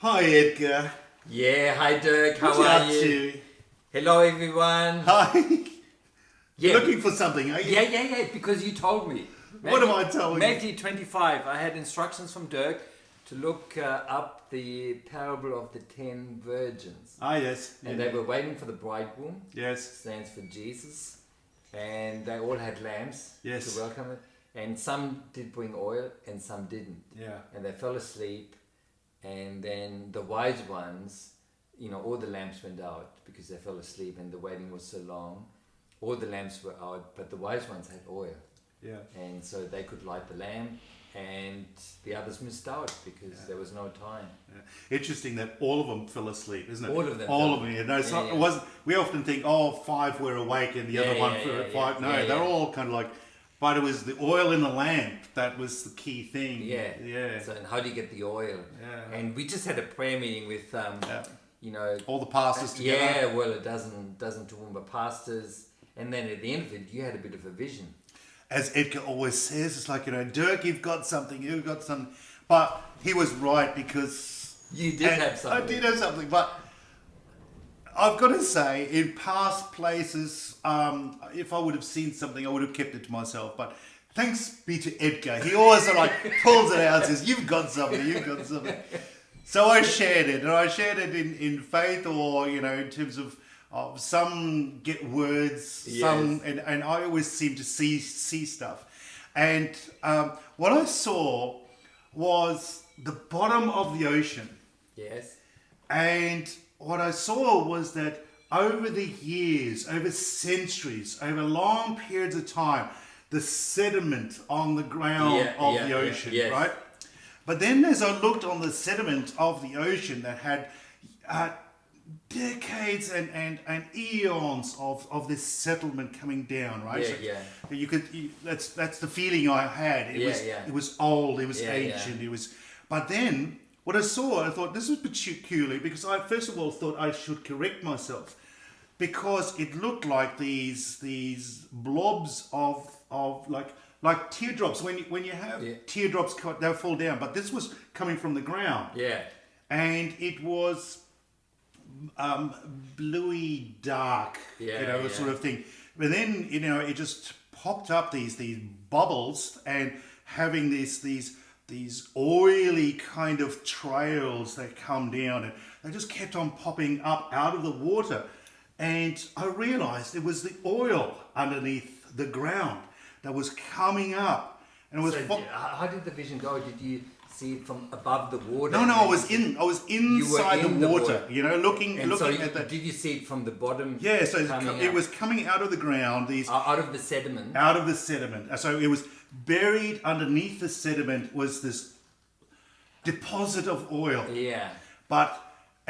Hi Edgar. Yeah, hi Dirk, how What you are up you? to? Hello everyone. Hi. Yeah, You're looking for something, are you? yeah, because you told me. What am I telling you? Matthew 25, I had instructions from Dirk to look up the parable of the 10 virgins. Ah, yes. And they were waiting for the bridegroom, Yes. stands for Jesus. And they all had lamps Yes. to welcome it. And some did bring oil and some didn't. Yeah. And they fell asleep. And then the wise ones, all the lamps went out because they fell asleep and the waiting was so long. All the lamps were out, but the wise ones had oil. Yeah. And so they could light the lamp, and the others missed out because there was no time. Yeah. Interesting that all of them fell asleep, isn't it? All of them. All of them. Yeah. No, it's not. Yeah. It wasn't. We often think, oh, 5 were awake and the other one for 5. No, they're all kind of like. But it was the oil in the lamp that was the key thing. Yeah. Yeah. So, and how do you get the oil? Yeah. And we just had a prayer meeting with, all the pastors together. Yeah, well, a dozen Toowoomba pastors. And then at the end of it, you had a bit of a vision. As Edgar always says, it's like, Dirk, you've got something. But he was right because... You did have something. I did have something, but I've got to say, in past places, if I would have seen something, I would have kept it to myself. But thanks be to Edgar. He always pulls it out and says, you've got something. So I shared it, and I shared it in faith or, in terms of some get words, Yes. some, and I always seem to see stuff. And what I saw was the bottom of the ocean. Yes. And what I saw was that over the years, over centuries, over long periods of time, the sediment on the ground of the ocean, yes. right? But then as I looked on the sediment of the ocean that had decades and eons of this settlement coming down, right? That's the feeling I had. It was old, it was ancient, it was. But then what I saw, I thought this was peculiar because I first of all thought I should correct myself because it looked like these blobs of like teardrops. When you have teardrops, they'll fall down. But this was coming from the ground. Yeah. And it was bluey dark, sort of thing. But then it just popped up these bubbles and having these oily kind of trails that come down, and they just kept on popping up out of the water. And I realized it was the oil underneath the ground that was coming up, and it was. So how did the vision go? Did you see it from above the water? No, I was inside the water. Looking at that. Did you see it from the bottom? Yeah, so it was coming out of the ground. Out of the sediment. Out of the sediment. So it was buried underneath the sediment was this deposit of oil. Yeah.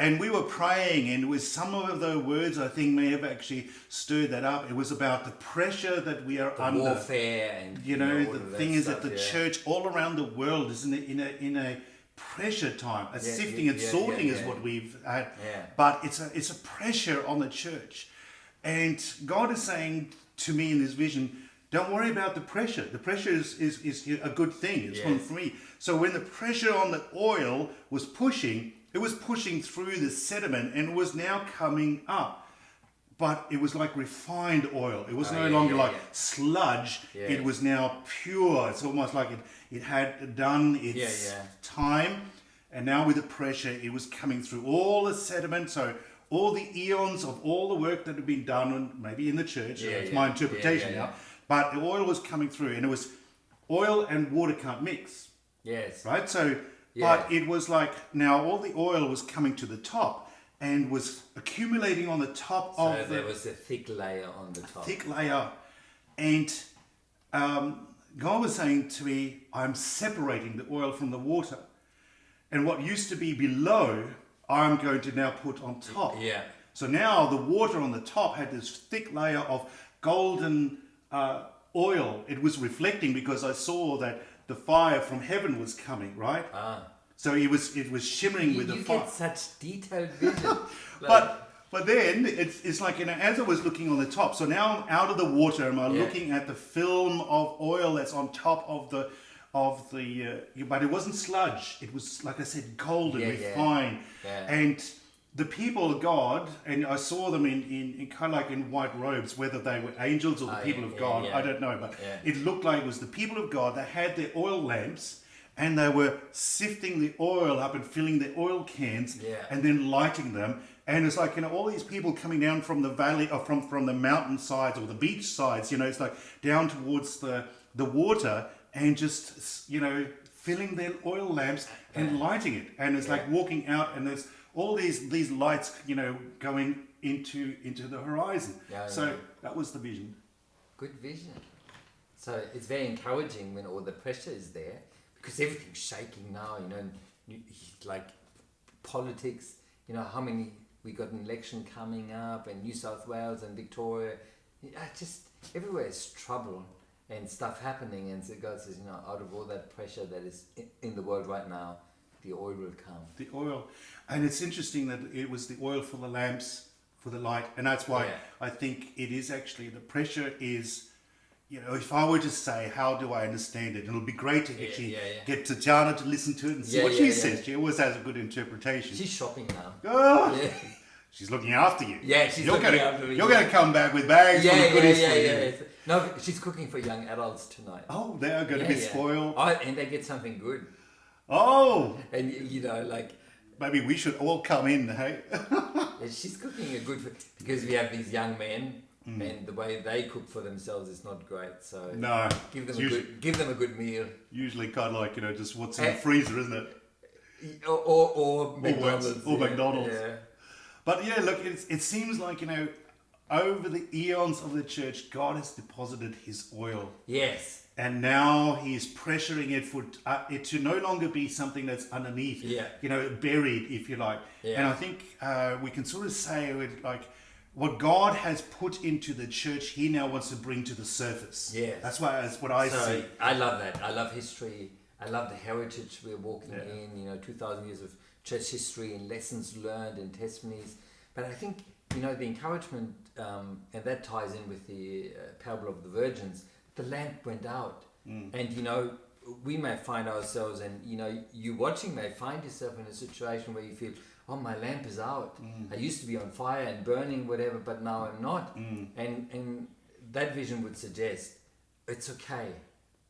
And we were praying, and it was some of the words I think may have actually stirred that up. It was about the pressure that we are under. Warfare and the thing is that the church all around the world is in a pressure time. A sifting and sorting is what we've had. Yeah. But it's a pressure on the church. And God is saying to me in this vision, don't worry about the pressure. The pressure is a good thing. It's one for me. So when the pressure on the oil was pushing, it was pushing through the sediment and it was now coming up. But it was like refined oil. It was no longer like sludge. Yeah. It was now pure. It's almost like it had done its time. And now with the pressure, it was coming through all the sediment. So all the eons of all the work that had been done, maybe in the church. It's my interpretation now. But the oil was coming through. And it was oil and water can't mix. Yes. Right? So... But it was like now all the oil was coming to the top and was accumulating on the top of So there was a thick layer on the top. Thick layer. And God was saying to me, I'm separating the oil from the water. And what used to be below, I'm going to now put on top. Yeah. So now the water on the top had this thick layer of golden oil. It was reflecting because I saw that the fire from heaven was coming, right? So it was shimmering with the fire. You get such detailed vision. But then it's like as I was looking on the top. So now I'm out of the water. Am I looking at the film of oil that's on top of of the, but it wasn't sludge. It was, like I said, golden, refined. Yeah. And the people of God, and I saw them in kind of like in white robes, whether they were angels or the people of God, I don't know. But it looked like it was the people of God. They had their oil lamps, and they were sifting the oil up and filling the oil cans and then lighting them. And it's like, all these people coming down from the valley or from the mountain sides or the beach sides, it's like down towards the water and just, filling their oil lamps and lighting it. And it's like walking out and there's all these lights, going into the horizon. That was the vision. Good vision. So it's very encouraging when all the pressure is there, because everything's shaking now, like politics, how many, we got an election coming up, and New South Wales and Victoria, just everywhere is trouble and stuff happening. And so God says, out of all that pressure that is in the world right now, the oil will come. The oil. And it's interesting that it was the oil for the lamps, for the light. And that's why I think it is actually, the pressure is, if I were to say, how do I understand it? It'll be great to actually get Tatjana to listen to it and see what she says. She always has a good interpretation. She's shopping now. Oh, she's looking after you. Yeah, she's looking after me. You're going to come back with bags full of goodies for you. No, she's cooking for young adults tonight. Oh, they are going to be spoiled. Oh, and they get something good. Oh. And, like... Maybe we should all come in, hey? She's cooking a good... Because we have these young men... And the way they cook for themselves is not great. So no, give them a good meal. Usually kind of like, just what's in the freezer, isn't it? Or McDonald's. Or McDonald's. Yeah. But look, it seems like, over the eons of the church, God has deposited his oil. Yes. And now he's pressuring it for it to no longer be something that's underneath, buried, if you like. Yeah. And I think we can sort of say what God has put into the church, he now wants to bring to the surface. Yes. That's what I see. I love that. I love history. I love the heritage we're walking in, 2,000 years of church history and lessons learned and testimonies. But I think, the encouragement, and that ties in with the parable of the virgins, the lamp went out. And, we may find ourselves, and, you watching may find yourself in a situation where you feel, oh, my lamp is out. I used to be on fire and burning, whatever, but now I'm not. And that vision would suggest it's okay.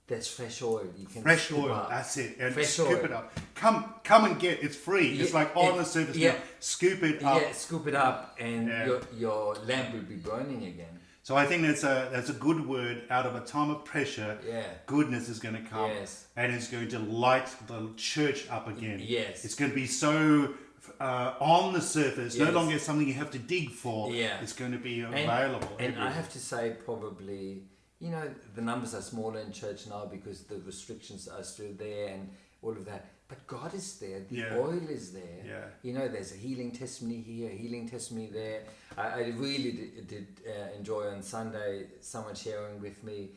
There's fresh oil. You can fresh oil. Up. That's it. And fresh scoop oil. It up. Come and get. It's free. It's like on the surface. Yeah. Scoop it up. Yeah. Scoop it up, and your lamp will be burning again. So I think that's a good word. Out of a time of pressure, goodness is going to come, and it's going to light the church up again. Yes. It's going to be so. On the surface, no longer something you have to dig for. It's going to be available. And I have to say, probably, the numbers are smaller in church now because the restrictions are still there and all of that. But God is there. The oil is there. There's a healing testimony here, a healing testimony there. I really did enjoy on Sunday someone sharing with me,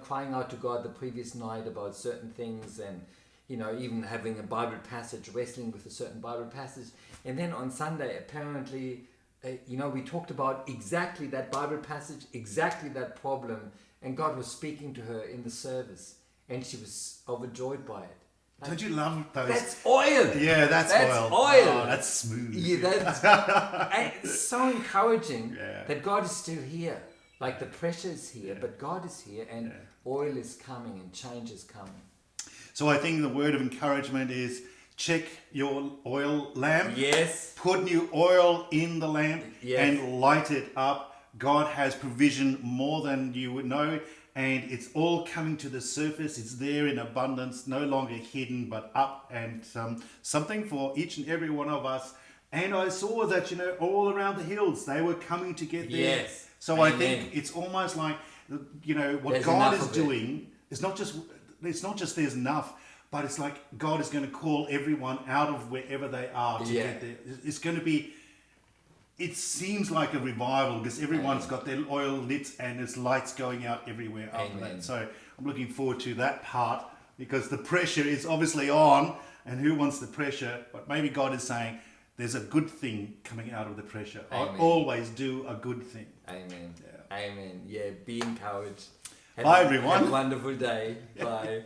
crying out to God the previous night about certain things, and even having a Bible passage, wrestling with a certain Bible passage. And then on Sunday, apparently, we talked about exactly that Bible passage, exactly that problem, and God was speaking to her in the service, and she was overjoyed by it. Don't you love those? That's oil! Yeah, that's oil. Oh, that's smooth. And it's so encouraging that God is still here. Like the pressure is here, but God is here, and oil is coming, and change is coming. So I think the word of encouragement is check your oil lamp. Yes. Put new oil in the lamp and light it up. God has provision more than you would know, and it's all coming to the surface. It's there in abundance, no longer hidden, but up, and something for each and every one of us. And I saw that, all around the hills, they were coming to get there. Yes. So Amen. I think it's almost like, what There's God is doing is not just there's enough, but it's like God is going to call everyone out of wherever they are to get there. It's going to be, it seems like a revival because everyone's got their oil lit and there's lights going out everywhere after that. So I'm looking forward to that part because the pressure is obviously on, and who wants the pressure? But maybe God is saying there's a good thing coming out of the pressure. I always do a good thing. Amen. Yeah. Amen. Yeah, be encouraged. Bye, everyone. Have a wonderful day. Bye.